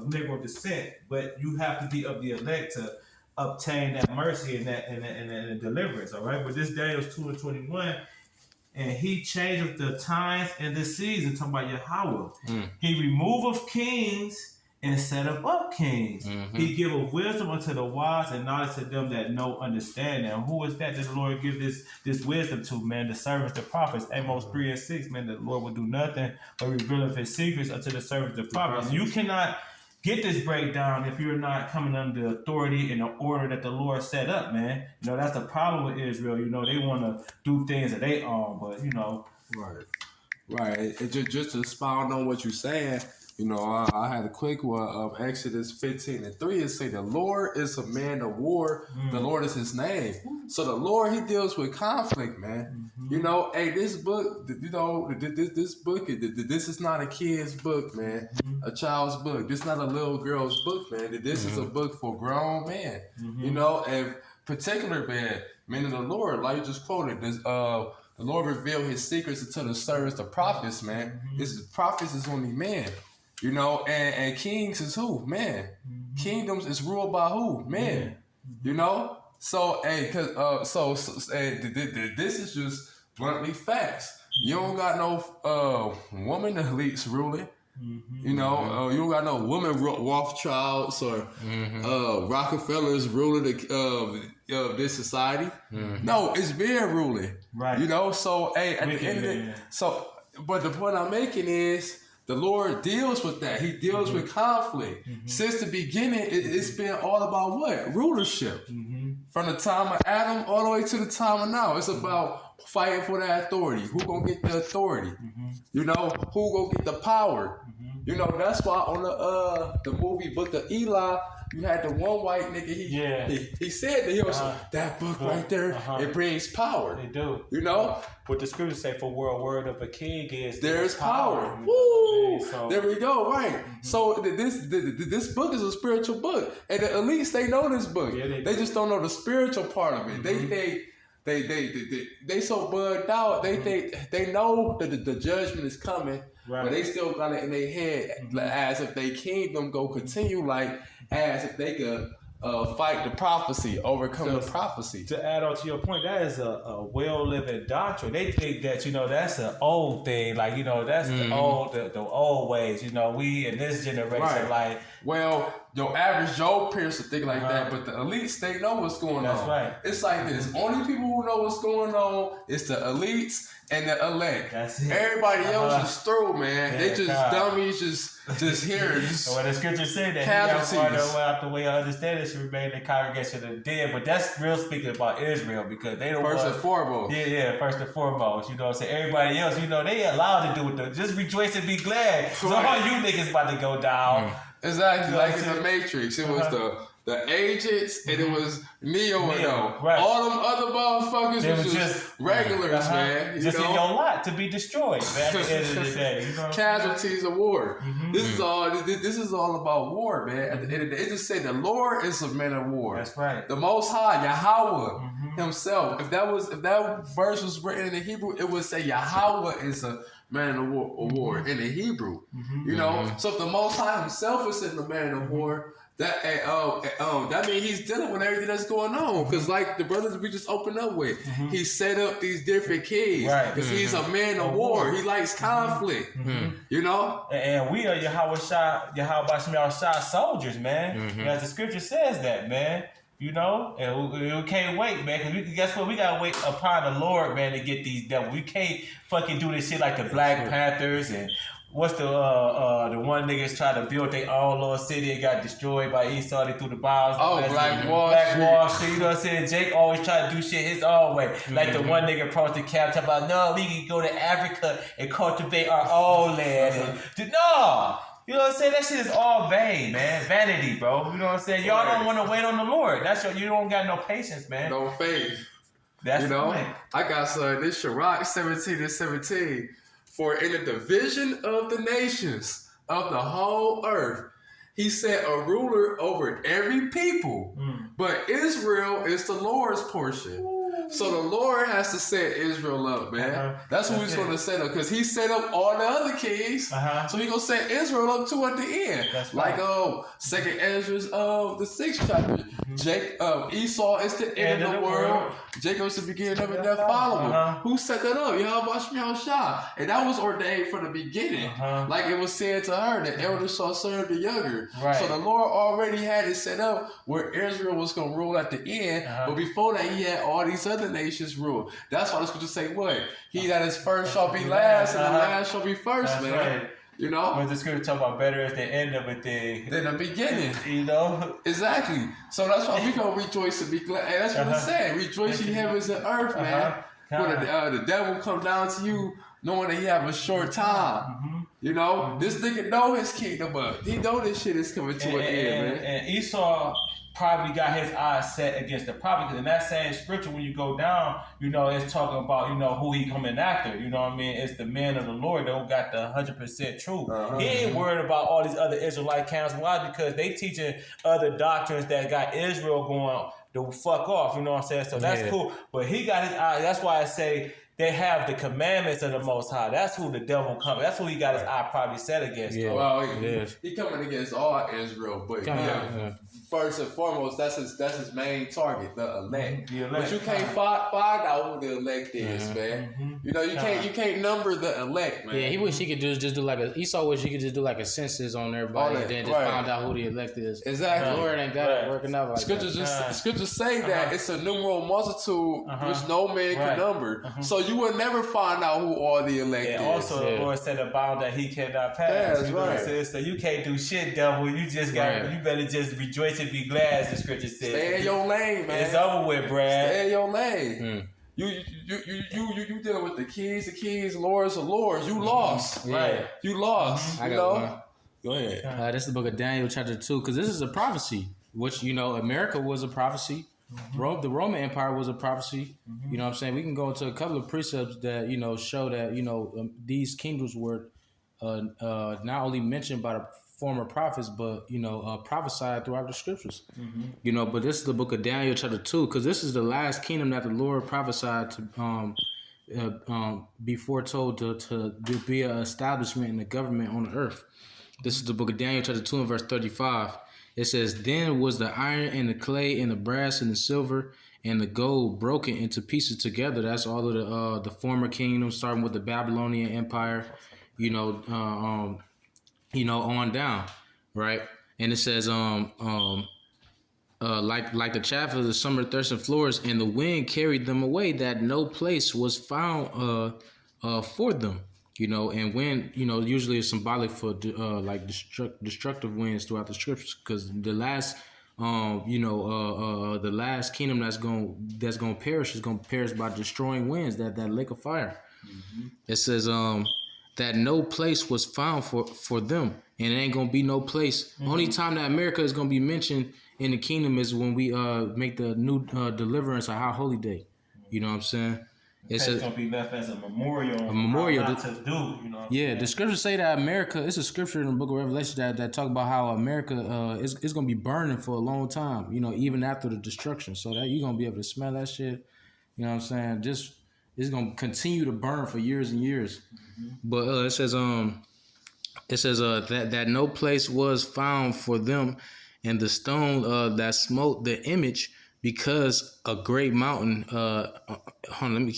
of Negro descent, but you have to be of the elect to obtain that mercy and deliverance. All right, but this Daniel 2:21, and he changeth the times and the seasons. Talking about Yahweh, he removeth kings and set up kings. He giveth wisdom unto the wise and knowledge to them that know understanding. And who is that the Lord give this wisdom to, man? The servants, the prophets. Amos 3:6, man, the Lord will do nothing but revealeth his secrets unto the servants, the prophets. You cannot get this breakdown if you're not coming under the authority and the order that the Lord set up, man. You know, that's the problem with Israel. You know, they want to do things that they own, but, you know. Right. It just to expound on what you're saying, you know, I had a quick one of Exodus 15:3. It say the Lord is a man of war. The Lord is his name. So the Lord, he deals with conflict, man. You know, hey, this book, you know, this book, this is not a kid's book, man. A child's book. This is not a little girl's book, man. This is a book for grown men. You know, and particular men of the Lord, like you just quoted, this the Lord revealed his secrets unto the servants, the prophets, man. Prophets is only man. You know, and kings is who? Man. Kingdoms is ruled by who? Man. You know? So, hey, this is just bluntly facts. You don't got no woman elites ruling. You know, you don't got no woman Rothschilds or Rockefellers ruling this society. No, it's men ruling. Right. You know, so, hey, at the end of it, but the point I'm making is, the Lord deals with that. He deals with conflict. Since the beginning, it's been all about what? Rulership. From the time of Adam all the way to the time of now. It's about fighting for that authority. Who gonna get the authority? You know, who gonna get the power? You know, that's why on the movie Book of Eli, you had the one white nigga, he said that he was that book right there, it brings power. They do. You know? What the scriptures say for word of a king is there's power. Woo! So, there we go, right. So this book is a spiritual book. And the elites, they know this book. They just don't know the spiritual part of it. They so bugged out. They know that the judgment is coming, but they still got it in their head as if they kingdom go continue, like as if they could fight the prophecy, overcome the prophecy. To add on to your point, that is a well-living doctrine. They think that, you know, that's an old thing. Like, you know, that's the old ways. You know, we in this generation, like... Well, your average Joe Pierce think like that, but the elites, they know what's going on. That's right. It's like this. Only people who know what's going on is the elites and the elect. That's it. Everybody else is through, man. They just dummies, just here. Well, the scripture say that casualties. He out the way of understanding should remain in the congregation of the dead. But that's real speaking about Israel, because they don't first and foremost. Yeah, first and foremost. You know what I'm saying? Everybody else, you know, they allowed to do it. Just rejoice and be glad. So all you niggas about to go down. Exactly, like in the Matrix. It was the agents and it was Neo and them. Right. All them other motherfuckers was just regulars, man. You just know? In your lot to be destroyed, man, at the end of the day. You know Casualties of war. This is all about war, man. At the end of the day, it just said the Lord is a man of war. That's right. The Most High, Yahweh himself. If that verse was written in the Hebrew, it would say Yahweh is a man of war in the Hebrew. You know? So if the Most High himself is in the man of war, that means he's dealing with everything that's going on. Because like the brothers we just opened up with, he set up these different kids. Because he's a man of war. He likes conflict. You know? And we are Yahweh Shah soldiers, man. As the scripture says that, man. You know, and we can't wait, man. Because guess what? We gotta wait upon the Lord, man, to get these devils. We can't fucking do this shit like the Black Panthers and what's the one niggas try to build their own little city and got destroyed by Esau. They threw the bombs. Black Wall Street. You know what I'm saying? Jake always try to do shit his own way. Like the one nigga approached the cap talking about, no, we can go to Africa and cultivate our own land. No. You know what I'm saying? That shit is all vain, man. Vanity, bro. You know what I'm saying? Y'all don't want to wait on the Lord. You don't got no patience, man. No faith. That's the point. I got this Sirach 17:17. For in the division of the nations of the whole earth, he set a ruler over every people. But Israel is the Lord's portion. So the Lord has to set Israel up, man. That's what he's going to set up, because he set up all the other kings. So he gonna set Israel up too at the end. That's like right. Second Ezra's the 6th chapter. Esau is the end of the world. Jacob's the beginning of it that follow. Who set that up? Yahweh Shah. And that was ordained from the beginning. Like it was said to her, the elder shall serve the younger. Right. So the Lord already had it set up where Israel was gonna rule at the end. But before that, he had all these other nations rule. That's why the scripture say what? He that is first shall be last, and the last shall be first, That's man. Right. You know? When the scripture talk about better is the end of a thing than the beginning. You know? Exactly. So that's why we gonna rejoice and be glad. And that's what it's saying. Rejoice ye heavens and earth, man. When the devil come down to you knowing that he have a short time. You know? This nigga know his kingdom up. He know this shit is coming to an end, man. And Esau probably got his eyes set against the prophet, because in that same scripture, when you go down, you know, it's talking about, you know, who he coming after. You know what I mean? It's the men of the Lord that got the 100% truth. He ain't worried about all these other Israelite councils. Why? Because they teaching other doctrines that got Israel going to fuck off. You know what I'm saying? So that's cool. But he got his eye. That's why I say they have the commandments of the Most High. That's who the devil coming. That's who he got his eye probably set against. Yeah. Well, he coming against all Israel, but first and foremost, that's his main target, the elect. But you can't find out who the elect is, man. You know, you can't number the elect, man. Yeah, he wish he could just do like Esau wish he could just do like a census on everybody and then just find out who the elect is. Exactly. The Lord ain't got it working out like that. Scriptures say that it's a numeral multitude which no man can number. So you will never find out who all the elect is. Also, the Lord said a bound that he cannot pass. That's right. So you can't do shit, devil. You just got. You better just rejoice and be glad, as the scripture says. Stay in your lane, man. It's over with, Brad. Stay in your lane. You dealing with the keys, lords of lords. You lost. Right. You lost. I you got know? one. Go ahead. This is the book of Daniel, chapter 2, because this is a prophecy, which, you know, America was a prophecy. The Roman Empire was a prophecy. You know what I'm saying? We can go into a couple of precepts that, you know, show that, you know, these kingdoms were not only mentioned by the former prophets, but, you know, prophesied throughout the scriptures. You know, but this is the book of Daniel, chapter 2, because this is the last kingdom that the Lord prophesied to be foretold to be an establishment in the government on the earth. This is the book of Daniel, chapter 2, and verse 35. It says, "Then was the iron and the clay and the brass and the silver and the gold broken into pieces together." That's all of the former kingdoms, starting with the Babylonian Empire, you know, on down, right? And it says, like the chaff of the summer thirsting floors, and the wind carried them away, that no place was found for them. You know, and wind, you know, usually is symbolic for like destructive winds throughout the scriptures, because the last, the last kingdom that's gonna perish is gonna perish by destroying winds, that lake of fire. It says that no place was found for them, and it ain't gonna be no place. Only time that America is gonna be mentioned in the kingdom is when we make the new deliverance a high holy day. You know what I'm saying? It's gonna be left as a memorial. Not to do, you know. Yeah, the scriptures say that America. It's a scripture in the book of Revelation that talk about how America is gonna be burning for a long time. You know, even after the destruction. So that you're gonna be able to smell that shit. You know what I'm saying? Just it's gonna continue to burn for years and years. But it says that no place was found for them, and the stone that smote the image, because a great mountain, let me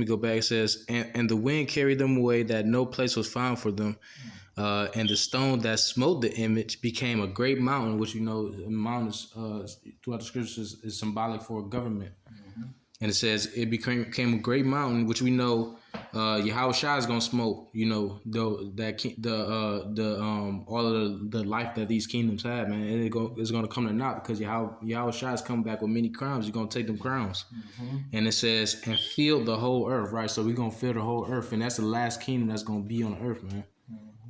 go back. It says, and the wind carried them away, that no place was found for them. And the stone that smote the image became a great mountain, which, you know, mountains throughout the scriptures is symbolic for a government. And it says it became a great mountain, which we know Yahweh Shai is gonna smoke. You know, all of the life that these kingdoms have, man, it's gonna come to naught, because Yahweh Shai is coming back with many crowns. You're gonna take them crowns. And it says, and fill the whole earth, right? So we're gonna fill the whole earth, and that's the last kingdom that's gonna be on the earth, man.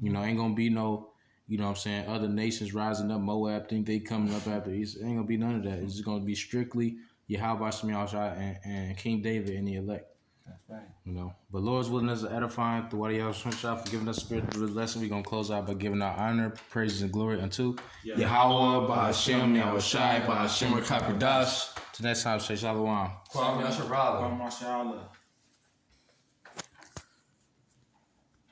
You know, ain't gonna be no, you know what I'm saying, other nations rising up. Moab think they coming up after. It ain't gonna be none of that. It's just gonna be strictly Yahweh Shai and King David and the elect. That's right. You know, but Lord's willing us edifying through what Yahweh Shai for giving us spirit to the lesson. We're gonna close out by giving our honor, praises, and glory unto Yahweh, Ba'Hashem, Yahweh Shai, Ba'Hashem, Rakakodash. Till next time, say shalom. Kwame Asharala. Mashallah.